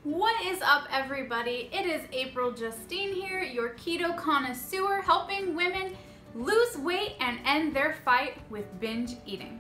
What is up, everybody? It is April Justine here, your keto connoisseur, helping women lose weight and end their fight with binge eating.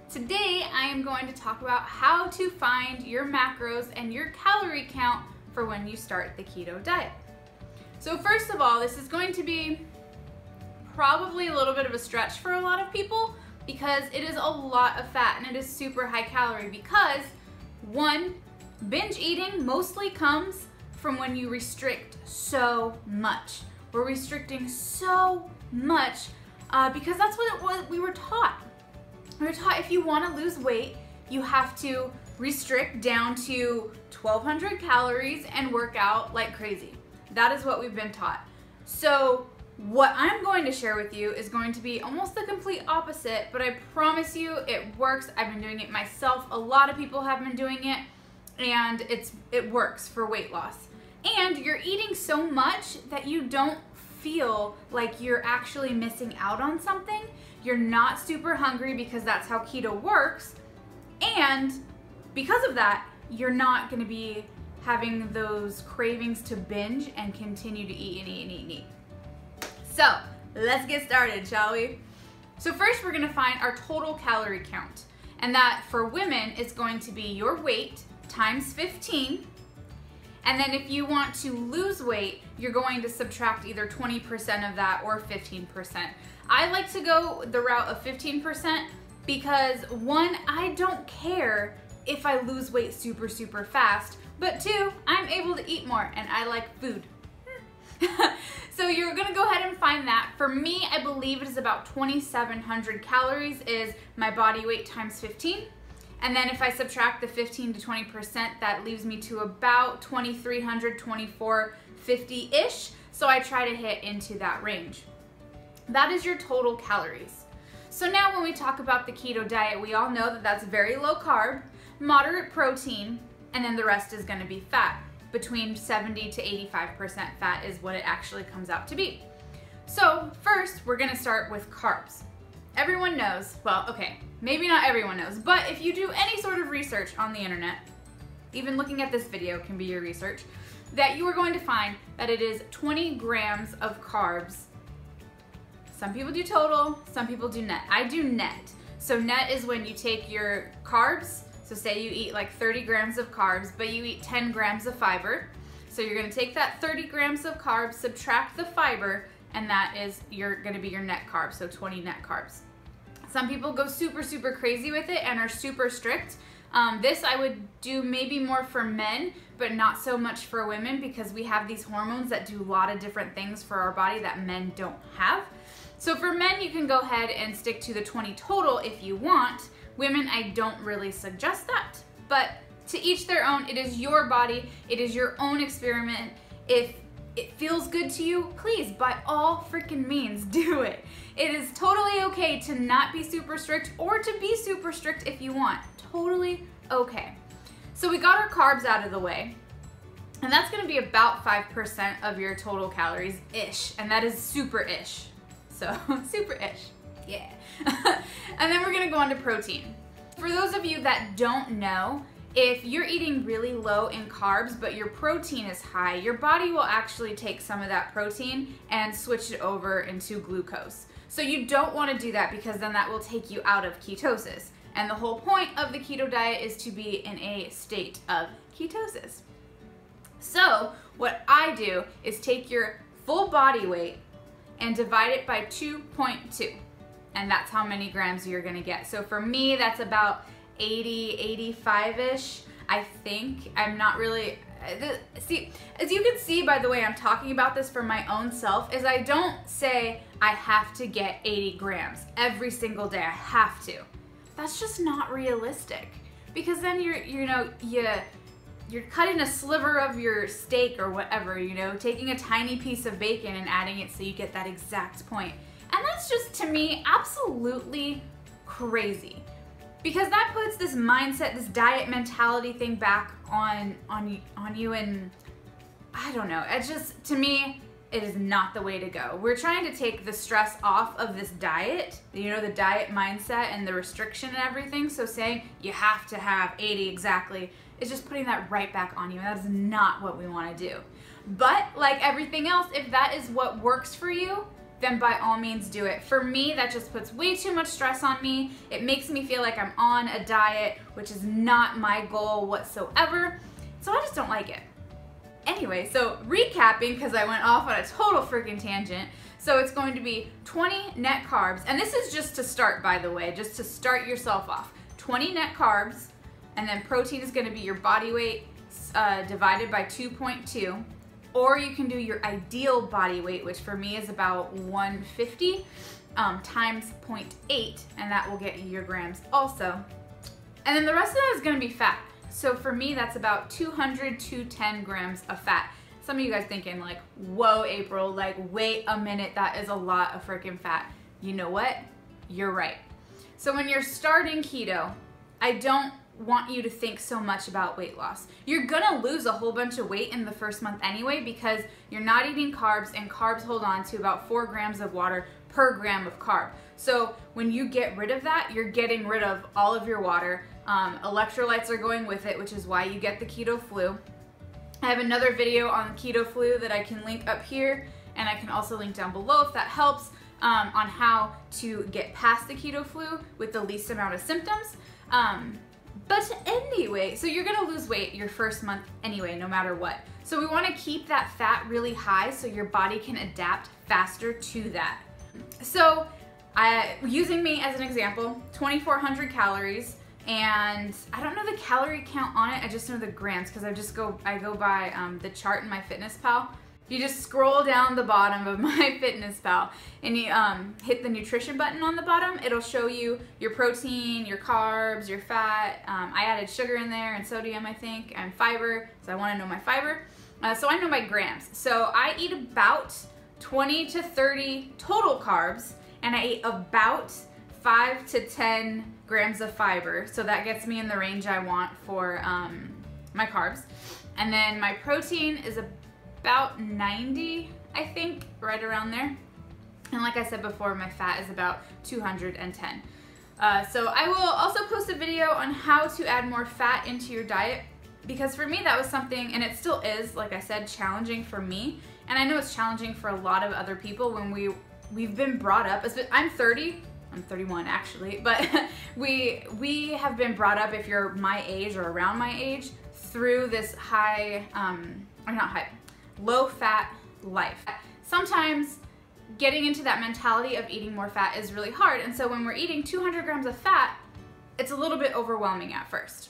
Today, I am going to talk about how to find your macros and your calorie count for when you start the keto diet. So first of all, this is going to be probably a little bit of a stretch for a lot of people because it is a lot of fat and it is super high calorie because, one, binge eating mostly comes from when you restrict so much. We're restricting so much because that's what we were taught. We were taught if you want to lose weight, you have to restrict down to 1,200 calories and work out like crazy. That is what we've been taught. So what I'm going to share with you is going to be almost the complete opposite, but I promise you it works. I've been doing it myself. A lot of people have been doing it. And it works for weight loss. And you're eating so much that you don't feel like you're actually missing out on something. You're not super hungry because that's how keto works. And because of that, you're not gonna be having those cravings to binge and continue to eat and eat and eat and eat. So let's get started, shall we? So first we're gonna find our total calorie count. And that for women is going to be your weight times 15, and then if you want to lose weight, you're going to subtract either 20% of that or 15%. I like to go the route of 15% because one, I don't care if I lose weight super fast, but two, I'm able to eat more and I like food. So you're gonna go ahead and find that. For me, I believe it is about 2,700 calories is my body weight times 15. And then if I subtract the 15 to 20%, that leaves me to about 2,300, 2,450-ish. So I try to hit into that range. That is your total calories. So now when we talk about the keto diet, we all know that that's very low carb, moderate protein, and then the rest is gonna be fat. Between 70 to 85% fat is what it actually comes out to be. So first, we're gonna start with carbs. Everyone knows, well, okay, maybe not everyone knows, but if you do any sort of research on the internet, even looking at this video can be your research, that you are going to find that it is 20 grams of carbs. Some people do total, some people do net. I do net. So net is when you take your carbs, so say you eat like 30 grams of carbs, but you eat 10 grams of fiber. So you're gonna take that 30 grams of carbs, subtract the fiber, and that is gonna be your net carbs, so 20 net carbs. Some people go super crazy with it and are super strict. This I would do maybe more for men, but not so much for women because we have these hormones that do a lot of different things for our body that men don't have. So for men, you can go ahead and stick to the 20 total if you want. Women, I don't really suggest that, but to each their own. It is your body, it is your own experiment. If it feels good to you, please, by all freaking means, do it. It is totally okay to not be super strict or to be super strict if you want. Totally okay. So we got our carbs out of the way, and that's gonna be about 5% of your total calories-ish, and that is super-ish. So, super-ish, yeah. And then we're gonna go on to protein. For those of you that don't know, if you're eating really low in carbs, but your protein is high, your body will actually take some of that protein and switch it over into glucose. So you don't want to do that because then that will take you out of ketosis. And the whole point of the keto diet is to be in a state of ketosis. So what I do is take your full body weight and divide it by 2.2. And that's how many grams you're going to get. So for me, that's about 80, 85-ish, I think. I'm not really, see, as you can see by the way I'm talking about this for my own self, is I don't say I have to get 80 grams every single day. I have to. That's just not realistic because then you're cutting a sliver of your steak or whatever, taking a tiny piece of bacon and adding it so you get that exact point. And that's just, to me, absolutely crazy. Because that puts this mindset, this diet mentality thing back on you, and I don't know, it's just, to me, it is not the way to go. We're trying to take the stress off of this diet, the diet mindset and the restriction and everything, so saying you have to have 80 exactly is just putting that right back on you, and that is not what we want to do. But like everything else, if that is what works for you, then by all means do it. For me, that just puts way too much stress on me. It makes me feel like I'm on a diet, which is not my goal whatsoever. So I just don't like it. Anyway, so recapping, because I went off on a total freaking tangent. So it's going to be 20 net carbs, and this is just to start, by the way, just to start yourself off. 20 net carbs, and then protein is going to be your body weight divided by 2.2. Or you can do your ideal body weight, which for me is about 150 times 0.8, and that will get you your grams also. And then the rest of that is going to be fat. So for me, that's about 200 to 10 grams of fat. Some of you guys thinking like, whoa, April, like, wait a minute, that is a lot of freaking fat. You know what? You're right. So when you're starting keto, I don't want you to think so much about weight loss. You're gonna lose a whole bunch of weight in the first month anyway, because you're not eating carbs, and carbs hold on to about 4 grams of water per gram of carb. So when you get rid of that, you're getting rid of all of your water. Electrolytes are going with it, which is why you get the keto flu. I have another video on keto flu that I can link up here, and I can also link down below if that helps, on how to get past the keto flu with the least amount of symptoms. But anyway, so you're gonna lose weight your first month anyway, no matter what. So we wanna keep that fat really high so your body can adapt faster to that. So using me as an example, 2,400 calories, and I don't know the calorie count on it, I just know the grams, because I go by the chart in my FitnessPal. You just scroll down the bottom of my FitnessPal and you hit the nutrition button on the bottom. It'll show you your protein, your carbs, your fat. I added sugar in there and sodium, I think, and fiber, so I want to know my fiber. So I know my grams. So I eat about 20 to 30 total carbs, and I eat about 5 to 10 grams of fiber. So that gets me in the range I want for my carbs. And then my protein is about 90, I think, right around there. And like I said before, my fat is about 210. So I will also post a video on how to add more fat into your diet, because for me that was something, and it still is, like I said, challenging for me. And I know it's challenging for a lot of other people when we've been brought up, I'm 30, I'm 31 actually, but we have been brought up, if you're my age or around my age, through this low fat life. Sometimes getting into that mentality of eating more fat is really hard, and so when we're eating 200 grams of fat, it's a little bit overwhelming at first.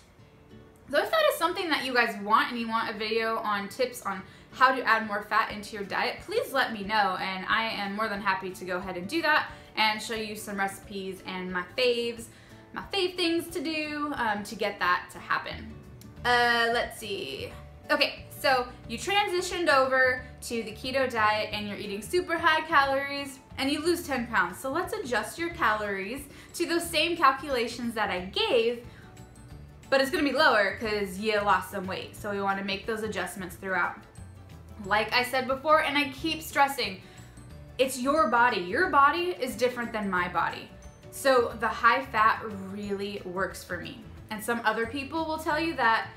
So if that is something that you guys want and you want a video on tips on how to add more fat into your diet, please let me know, and I am more than happy to go ahead and do that and show you some recipes and my fave things to do to get that to happen. Let's see. Okay, so you transitioned over to the keto diet and you're eating super high calories and you lose 10 pounds. So let's adjust your calories to those same calculations that I gave, but it's gonna be lower because you lost some weight. So we wanna make those adjustments throughout. Like I said before, and I keep stressing, it's your body. Your body is different than my body. So the high fat really works for me. And some other people will tell you that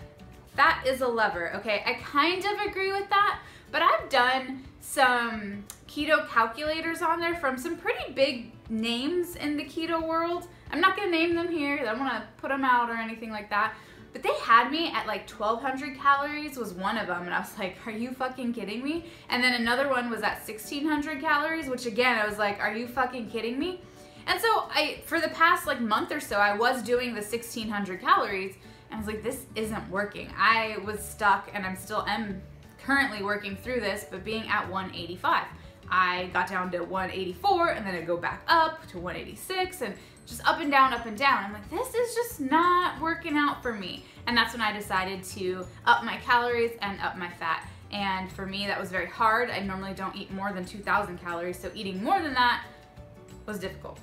fat is a lever, okay? I kind of agree with that, but I've done some keto calculators on there from some pretty big names in the keto world. I'm not gonna name them here, I don't wanna put them out or anything like that, but they had me at like 1,200 calories was one of them, and I was like, are you fucking kidding me? And then another one was at 1,600 calories, which again, I was like, are you fucking kidding me? And so for the past like month or so, I was doing the 1,600 calories, and I was like, this isn't working. I was stuck, and am currently working through this, but being at 185. I got down to 184, and then I'd go back up to 186, and just up and down, up and down. I'm like, this is just not working out for me. And that's when I decided to up my calories and up my fat. And for me, that was very hard. I normally don't eat more than 2,000 calories, so eating more than that was difficult.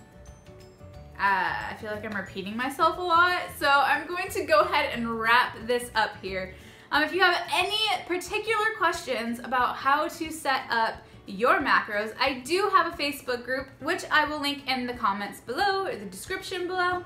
I feel like I'm repeating myself a lot, so I'm going to go ahead and wrap this up here. If you have any particular questions about how to set up your macros, I do have a Facebook group, which I will link in the comments below or the description below.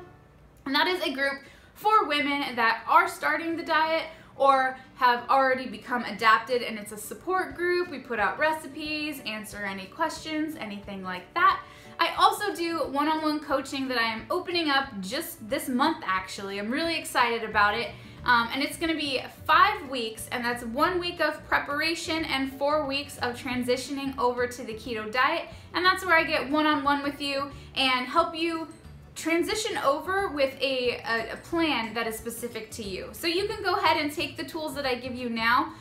And that is a group for women that are starting the diet or have already become adapted, and it's a support group. We put out recipes, answer any questions, anything like that. I also do one-on-one coaching that I am opening up just this month actually. I'm really excited about it. And it's gonna be 5 weeks, and that's 1 week of preparation and 4 weeks of transitioning over to the keto diet. And that's where I get one-on-one with you and help you transition over with a plan that is specific to you. So you can go ahead and take the tools that I give you now,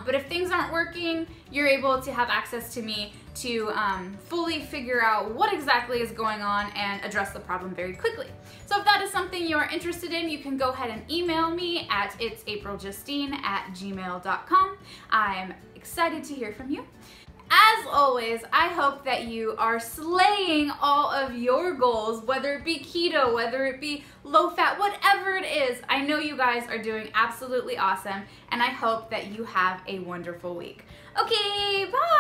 but if things aren't working, you're able to have access to me to fully figure out what exactly is going on and address the problem very quickly. So if that is something you're interested in, you can go ahead and email me at itsapriljustine@gmail.com. I'm excited to hear from you. As always, I hope that you are slaying all of your goals, whether it be keto, whether it be low fat, whatever it is. I know you guys are doing absolutely awesome, and I hope that you have a wonderful week. Okay, bye!